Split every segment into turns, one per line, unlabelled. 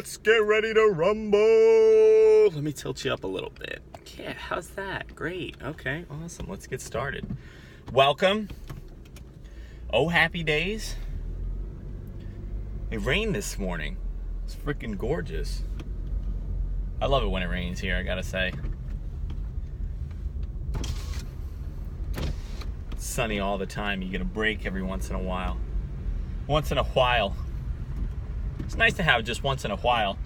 Let's get ready to rumble. Let me tilt you up a little bit. Yeah, how's that? Great. Okay, awesome. Let's get started. Welcome. Oh, happy days. It rained this morning. It's freaking gorgeous. I love it when it rains here, I gotta say. It's sunny all the time. You get a break every once in a while. Once in a while. It's nice to have just once in a while.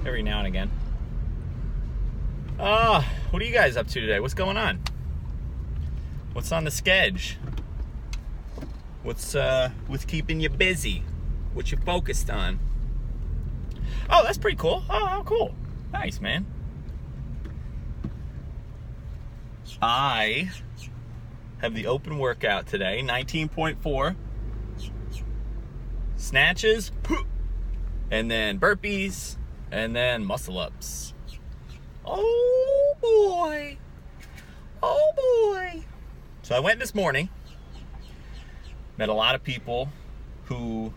Every now and again. What are you guys up to today? What's going on? What's on the schedule? What's keeping you busy? What you focused on? Oh, that's pretty cool. Oh, cool. Nice, man. I have the open workout today, 19.4. Snatches, and then burpees, and then muscle ups. Oh boy. Oh boy. So I went this morning, met a lot of people who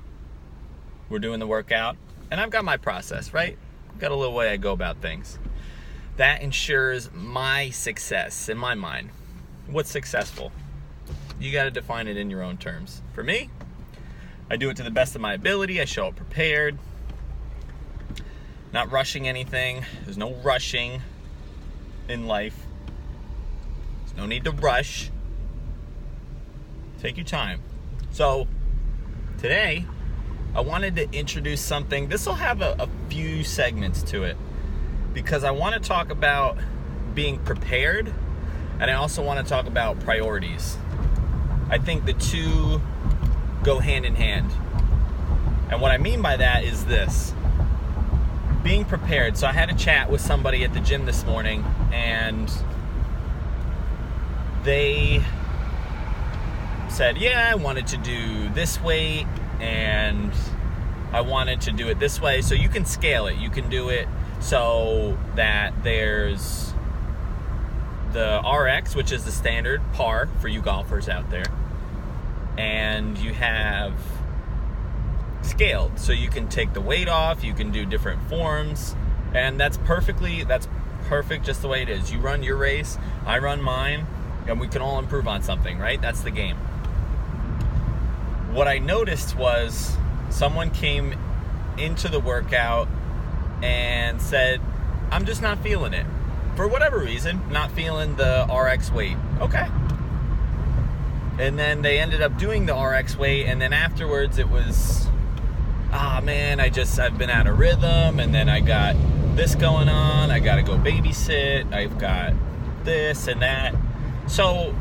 were doing the workout, and I've got my process, right? I've got a little way I go about things. That ensures my success in my mind. What's successful? You got to define it in your own terms. For me, I do it to the best of my ability. I show up prepared. Not rushing anything. There's no rushing in life. There's no need to rush. Take your time. So, today, I wanted to introduce something. This will have a few segments to it, because I want to talk about being prepared, and I also want to talk about priorities. I think the two go hand in hand. And what I mean by that is this. Being prepared. So I had a chat with somebody at the gym this morning, and they said, yeah, I wanted to do this weight, and I wanted to do it this way. So you can scale it. You can do it so that there's the RX, which is the standard par for you golfers out there, and you have scaled, so you can take the weight off, you can do different forms, and that's perfect just the way it is. You run your race, I run mine, and we can all improve on something, right? That's the game. What I noticed was someone came into the workout and said, I'm just not feeling it. For whatever reason, not feeling the RX weight. Okay. And then they ended up doing the RX weight, and then afterwards it was, man, I've been out of rhythm, and then I got this going on, I gotta go babysit, I've got this and that. So,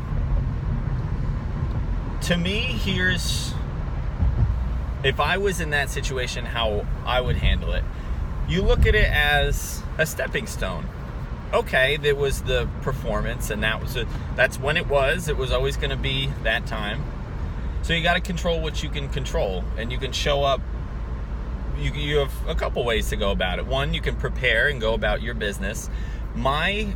to me, if I was in that situation, how I would handle it. You look at it as a stepping stone. Okay, there was the performance, and that's when it was always going to be that time. So you got to control what you can control, and you can show up. You have a couple ways to go about it. One, you can prepare and go about your business. My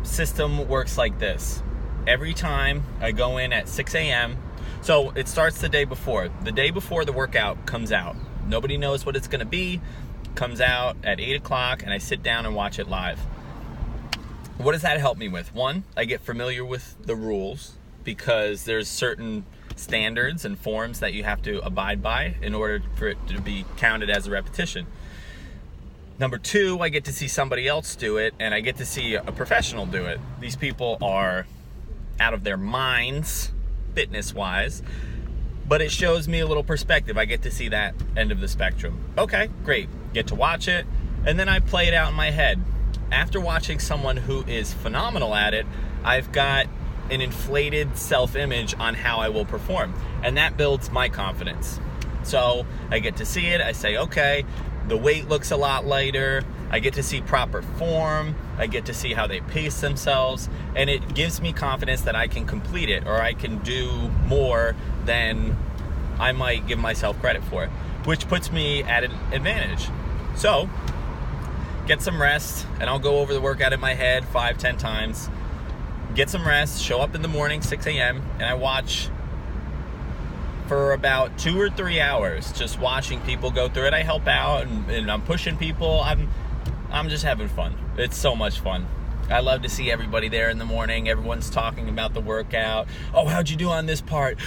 system works like this. Every time I go in at 6 a.m., so it starts the day before. The day before the workout comes out. Nobody knows what it's going to be. Comes out at 8 o'clock, and I sit down and watch it live. What does that help me with? One, I get familiar with the rules, because there's certain standards and forms that you have to abide by in order for it to be counted as a repetition. Number two, I get to see somebody else do it, and I get to see a professional do it. These people are out of their minds, fitness-wise, but it shows me a little perspective. I get to see that end of the spectrum. Okay, great. Get to watch it, and then I play it out in my head. After watching someone who is phenomenal at it, I've got an inflated self-image on how I will perform, and that builds my confidence. So I get to see it, I say, okay, the weight looks a lot lighter, I get to see proper form, I get to see how they pace themselves, and it gives me confidence that I can complete it, or I can do more than I might give myself credit for, which puts me at an advantage. So, get some rest, and I'll go over the workout in my head 5-10 times. Get some rest, show up in the morning, 6 a.m., and I watch for about 2 or 3 hours, just watching people go through it. I help out and I'm pushing people. I'm just having fun. It's so much fun. I love to see everybody there in the morning. Everyone's talking about the workout. Oh, how'd you do on this part?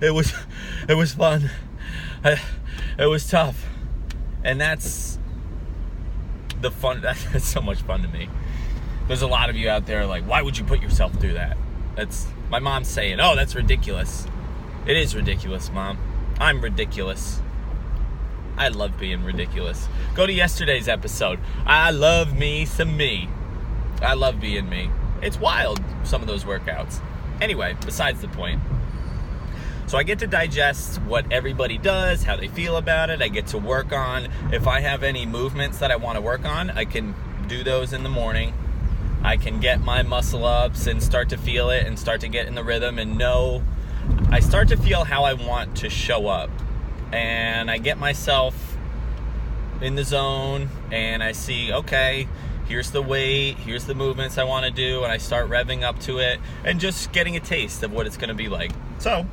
It was fun. It was tough. And that's the fun. That's so much fun to me. There's a lot of you out there like, why would you put yourself through that? That's my mom's saying, oh, that's ridiculous. It is ridiculous, Mom. I'm ridiculous. I love being ridiculous. Go to yesterday's episode. I love me some me. I love being me. It's wild, some of those workouts. Anyway, besides the point. So I get to digest what everybody does, how they feel about it. I get to work on, if I have any movements that I want to work on, I can do those in the morning. I can get my muscle ups and start to feel it and start to get in the rhythm and know. I start to feel how I want to show up. And I get myself in the zone and I see, okay, here's the weight, here's the movements I want to do, and I start revving up to it and just getting a taste of what it's going to be like. So,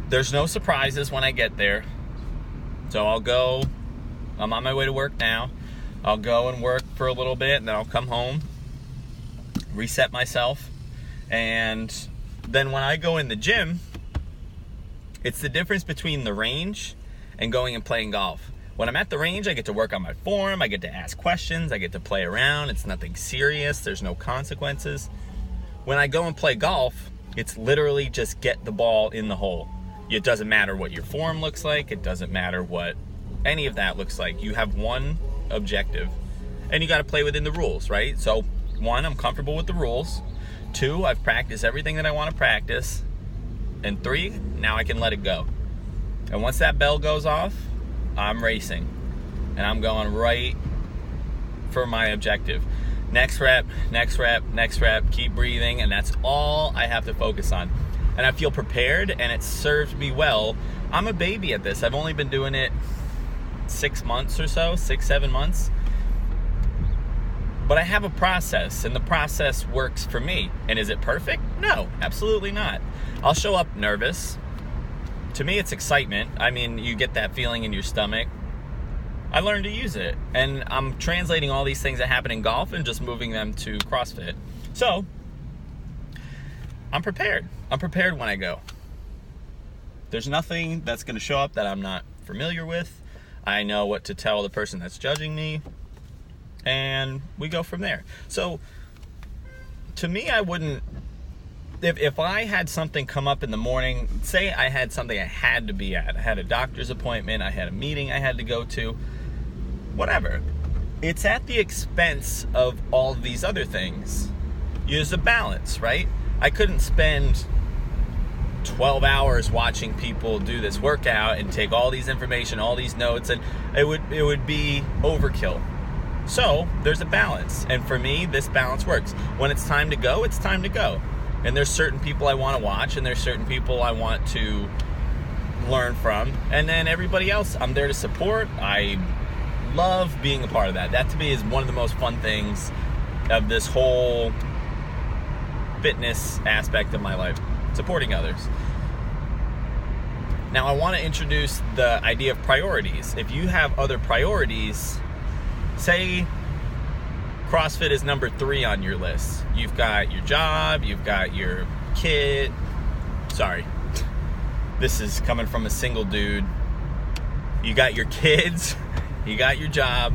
there's no surprises when I get there. So I'm on my way to work now. I'll go and work for a little bit and then I'll come home, reset myself, and then when I go in the gym, it's the difference between the range and going and playing golf. When I'm at the range, I get to work on my form, I get to ask questions, I get to play around, it's nothing serious, there's no consequences. When I go and play golf, it's literally just get the ball in the hole. It doesn't matter what your form looks like, it doesn't matter what any of that looks like. You have one objective, and you gotta play within the rules, right? So, 1, I'm comfortable with the rules. 2, I've practiced everything that I wanna practice. And 3, now I can let it go. And once that bell goes off, I'm racing and I'm going right for my objective. Next rep, next rep, next rep, keep breathing, and that's all I have to focus on. And I feel prepared and it served me well. I'm a baby at this. I've only been doing it 6 months or so, 6-7 months. But I have a process and the process works for me. And is it perfect? No, absolutely not. I'll show up nervous. To me, it's excitement. I mean, you get that feeling in your stomach. I learned to use it. And I'm translating all these things that happen in golf and just moving them to CrossFit. So, I'm prepared. I'm prepared when I go. There's nothing that's going to show up that I'm not familiar with. I know what to tell the person that's judging me. And we go from there. So, to me, I wouldn't... If I had something come up in the morning, say I had something I had to be at, I had a doctor's appointment, I had a meeting I had to go to, whatever. It's at the expense of all these other things. There's a balance, right? I couldn't spend 12 hours watching people do this workout and take all these information, all these notes, and it would be overkill. So there's a balance, and for me, this balance works. When it's time to go, it's time to go. And there's certain people I want to watch, and there's certain people I want to learn from, and then everybody else I'm there to support. I love being a part of that. That to me is one of the most fun things of this whole fitness aspect of my life, supporting others. Now I want to introduce the idea of priorities. If you have other priorities, say CrossFit is number 3 on your list. You've got your job, you've got your kid. Sorry, this is coming from a single dude. You got your kids, you got your job,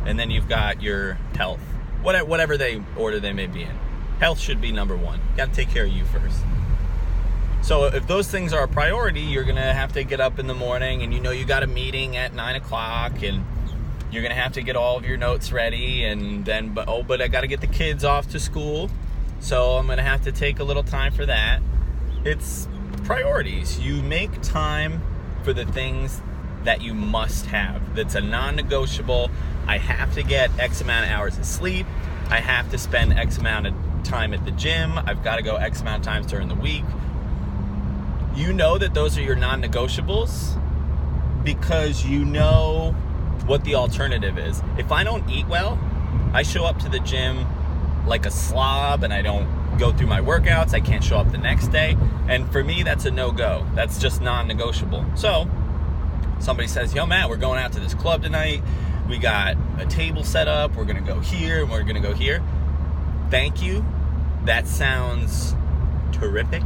and then you've got your health. Whatever order they may be in. Health should be number 1. You gotta take care of you first. So if those things are a priority, you're gonna have to get up in the morning and you got a meeting at 9 o'clock and you're gonna have to get all of your notes ready, and then, but I gotta get the kids off to school, so I'm gonna have to take a little time for that. It's priorities. You make time for the things that you must have. That's a non-negotiable. I have to get X amount of hours of sleep. I have to spend X amount of time at the gym. I've got to go X amount of times during the week. You know that those are your non-negotiables because you know what the alternative is. If I don't eat well, I show up to the gym like a slob and I don't go through my workouts. I can't show up the next day. And for me, that's a no-go. That's just non-negotiable. So somebody says, yo, Matt, we're going out to this club tonight. We got a table set up. We're going to go here and we're going to go here. Thank you. That sounds terrific.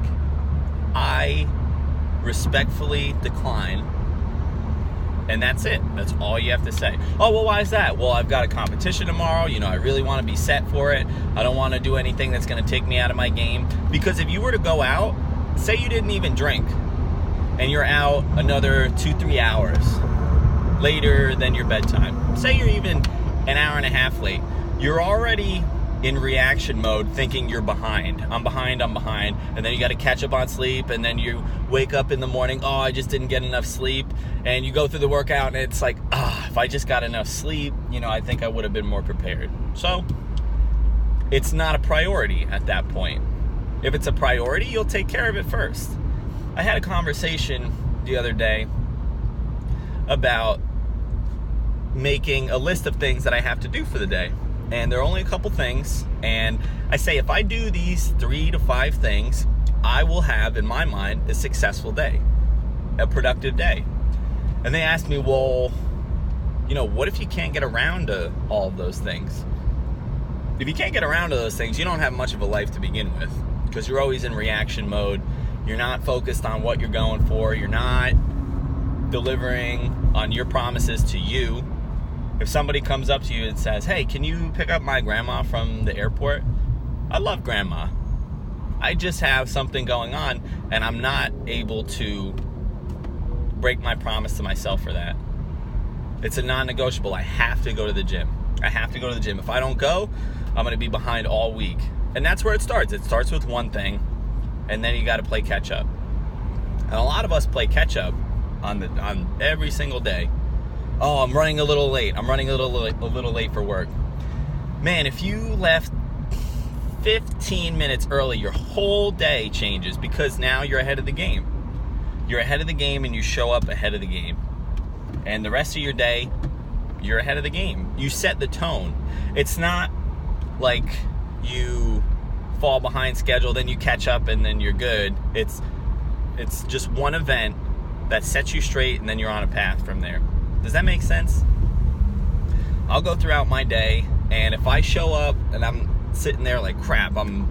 I respectfully decline. And that's it. That's all you have to say. Oh, well, why is that? Well, I've got a competition tomorrow. I really want to be set for it. I don't want to do anything that's going to take me out of my game. Because if you were to go out, say you didn't even drink, and you're out another 2-3 hours later than your bedtime. Say you're even an hour and a half late. You're already in reaction mode thinking you're behind. I'm behind. And then you got to catch up on sleep. And then you wake up in the morning, oh, I just didn't get enough sleep. And you go through the workout and it's like, if I just got enough sleep, I think I would have been more prepared. So it's not a priority at that point. If it's a priority, you'll take care of it first. I had a conversation the other day about making a list of things that I have to do for the day. And there are only a couple things. And I say, if I do these 3 to 5 things, I will have, in my mind, a successful day, a productive day. And they asked me, well, what if you can't get around to all of those things? If you can't get around to those things, you don't have much of a life to begin with, because you're always in reaction mode. You're not focused on what you're going for. You're not delivering on your promises to you. If somebody comes up to you and says, hey, can you pick up my grandma from the airport? I love grandma. I just have something going on and I'm not able to break my promise to myself for that. It's a non-negotiable. I have to go to the gym. If I don't go, I'm going to be behind all week. And that's where it starts. It starts with one thing, and then you got to play catch up. And a lot of us play catch up on every single day. Oh, I'm running a little late. I'm running a little late for work. Man, if you left 15 minutes early, your whole day changes, because now you're ahead of the game. You're ahead of the game and you show up ahead of the game. And the rest of your day, you're ahead of the game. You set the tone. It's not like you fall behind schedule, then you catch up and then you're good. It's just one event that sets you straight and then you're on a path from there. Does that make sense? I'll go throughout my day, and if I show up and I'm sitting there like, crap, I'm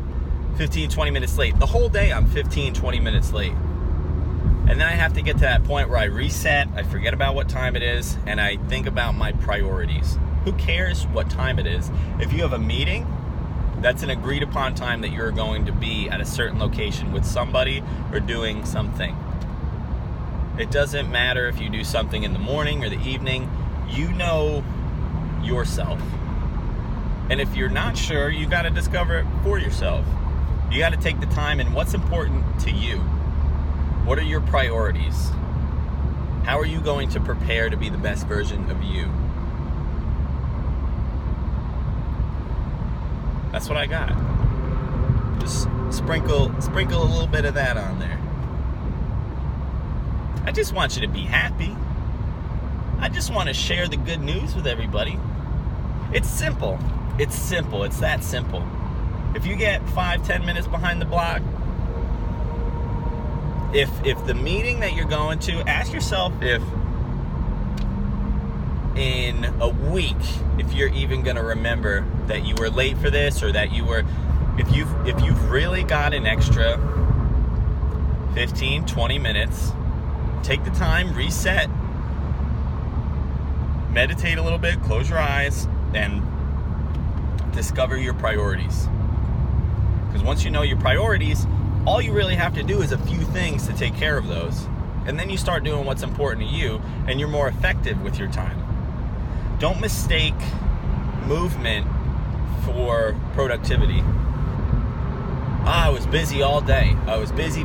15-20 minutes late. The whole day I'm 15-20 minutes late. And then I have to get to that point where I reset, I forget about what time it is, and I think about my priorities. Who cares what time it is? If you have a meeting, that's an agreed upon time that you're going to be at a certain location with somebody or doing something. It doesn't matter if you do something in the morning or the evening. You know yourself. And if you're not sure, you got to discover it for yourself. You got to take the time and what's important to you. What are your priorities? How are you going to prepare to be the best version of you? That's what I got. Just sprinkle a little bit of that on there. I just want you to be happy. I just want to share the good news with everybody. It's simple. It's that simple. If you get 5-10 minutes behind the block, if the meeting that you're going to, ask yourself if in a week, if you're even going to remember that you were late for this, or that you were, if you've really got an extra 15-20 minutes, take the time, reset, meditate a little bit, close your eyes, and discover your priorities. Because once you know your priorities, all you really have to do is a few things to take care of those. And then you start doing what's important to you, and you're more effective with your time. Don't mistake movement for productivity. I was busy all day. I was busy.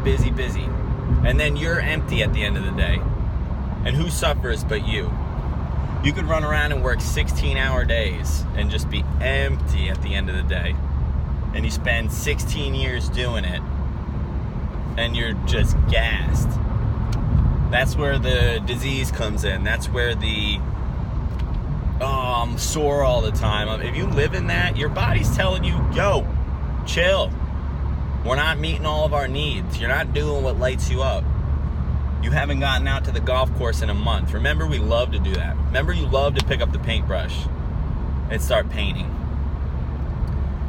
And then you're empty at the end of the day. And who suffers but you? You could run around and work 16-hour days and just be empty at the end of the day. And you spend 16 years doing it, and you're just gassed. That's where the disease comes in. That's where the, I'm sore all the time. If you live in that, your body's telling you, yo, chill. We're not meeting all of our needs. You're not doing what lights you up. You haven't gotten out to the golf course in a month. Remember, we love to do that. Remember, you love to pick up the paintbrush and start painting.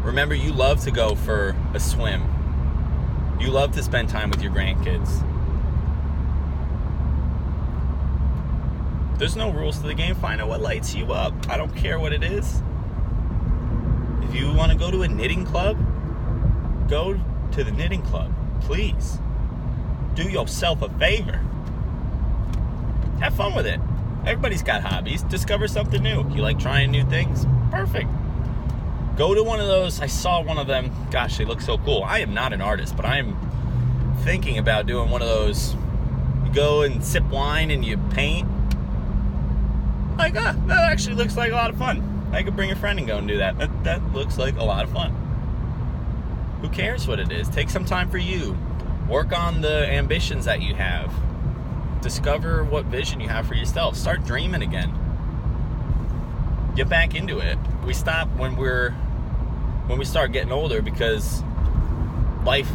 Remember, you love to go for a swim. You love to spend time with your grandkids. There's no rules to the game. Find out what lights you up. I don't care what it is. If you want to go to a knitting club, go to the knitting club. Please. Do yourself a favor. Have fun with it. Everybody's got hobbies. Discover something new. You like trying new things? Perfect. Go to one of those. I saw one of them. Gosh, they look so cool. I am not an artist, but I am thinking about doing one of those. You go and sip wine and you paint. Like, that actually looks like a lot of fun. I could bring a friend and go and do that. That looks like a lot of fun. Who cares what it is? Take some time for you. Work on the ambitions that you have. Discover what vision you have for yourself. Start dreaming again. Get back into it. We stop when we start getting older because life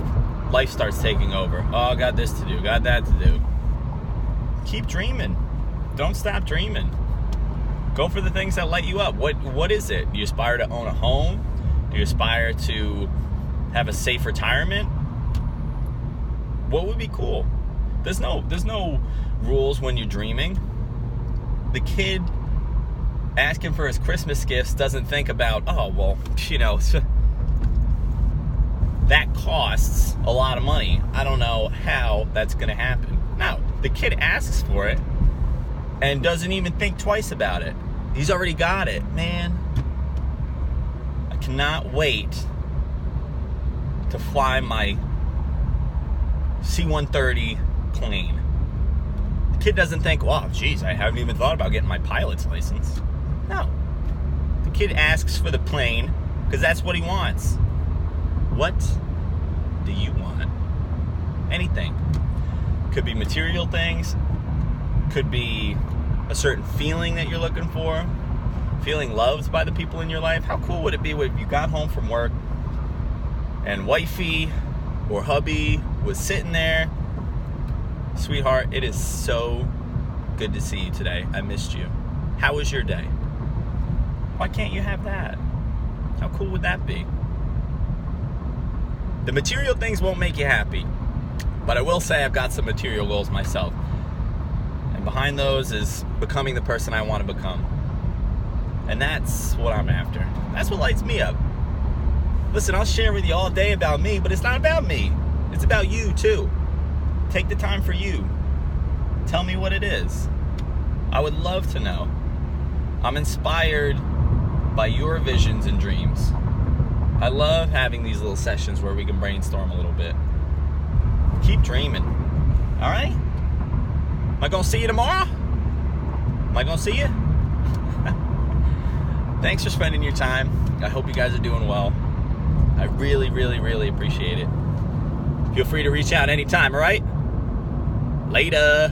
starts taking over. Oh, I got this to do, got that to do. Keep dreaming. Don't stop dreaming. Go for the things that light you up. What is it? Do you aspire to own a home? Do you aspire to have a safe retirement? What would be cool? There's no rules when you're dreaming. The kid asking for his Christmas gifts doesn't think about, oh, well, that costs a lot of money. I don't know how that's going to happen. No, the kid asks for it and doesn't even think twice about it. He's already got it. Man, I cannot wait to fly my C-130 plane. The kid doesn't think, wow, geez, I haven't even thought about getting my pilot's license. No. The kid asks for the plane because that's what he wants. What do you want? Anything. Could be material things. Could be a certain feeling that you're looking for. Feeling loved by the people in your life. How cool would it be if you got home from work and wifey or hubby was sitting there? Sweetheart, it is so good to see you today. I missed you. How was your day? Why can't you have that? How cool would that be? The material things won't make you happy, but I will say I've got some material goals myself. And behind those is becoming the person I want to become. And that's what I'm after. That's what lights me up. Listen, I'll share with you all day about me, but it's not about me. It's about you too. Take the time for you. Tell me what it is. I would love to know. I'm inspired by your visions and dreams. I love having these little sessions where we can brainstorm a little bit. Keep dreaming. All right? Am I going to see you tomorrow? Am I going to see you? Thanks for spending your time. I hope you guys are doing well. I really, really, really appreciate it. Feel free to reach out anytime, all right? Later.